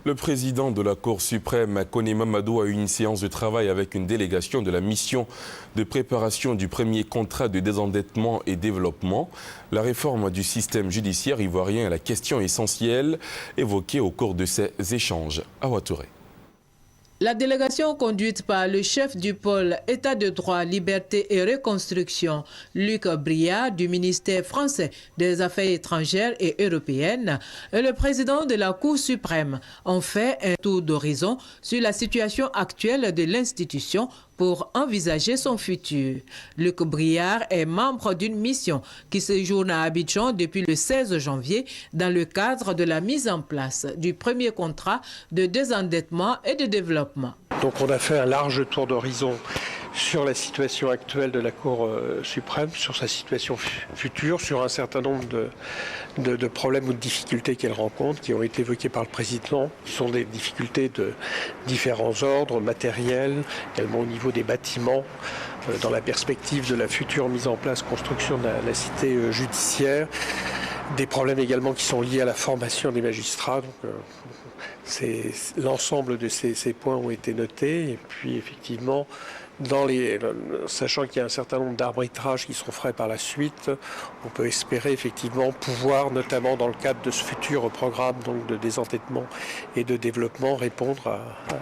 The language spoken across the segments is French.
Le président de la Cour suprême, Kone Mamadou, a eu une séance de travail avec une délégation de la mission de préparation du premier contrat de désendettement et développement. La réforme du système judiciaire ivoirien est la question essentielle évoquée au cours de ces échanges. Awa Touré. La délégation conduite par le chef du pôle État de droit, liberté et reconstruction, Luc Briard, du ministère français des Affaires étrangères et européennes, et le président de la Cour suprême ont fait un tour d'horizon sur la situation actuelle de l'institution pour envisager son futur. Luc Briard est membre d'une mission qui séjourne à Abidjan depuis le 16 janvier dans le cadre de la mise en place du premier contrat de désendettement et de développement. Donc on a fait un large tour d'horizon sur la situation actuelle de la Cour suprême, sur sa situation future, sur un certain nombre de problèmes ou de difficultés qu'elle rencontre, qui ont été évoqués par le président, qui sont des difficultés de différents ordres, matériels, également au niveau des bâtiments, dans la perspective de la future mise en place, construction de la cité judiciaire, des problèmes également qui sont liés à la formation des magistrats. Donc, l'ensemble de ces points ont été notés, et puis effectivement, sachant qu'il y a un certain nombre d'arbitrages qui seront faits par la suite, on peut espérer effectivement pouvoir, notamment dans le cadre de ce futur programme donc de désendettement et de développement, répondre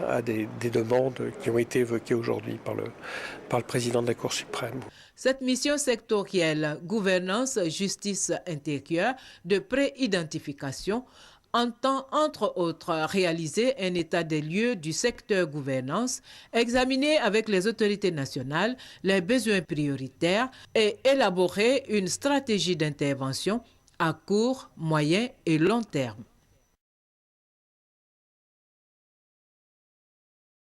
à des demandes qui ont été évoquées aujourd'hui par le président de la Cour suprême. Cette mission sectorielle, gouvernance, justice intérieure, de pré-identification, entend entre autres réaliser un état des lieux du secteur gouvernance, examiner avec les autorités nationales les besoins prioritaires et élaborer une stratégie d'intervention à court, moyen et long terme.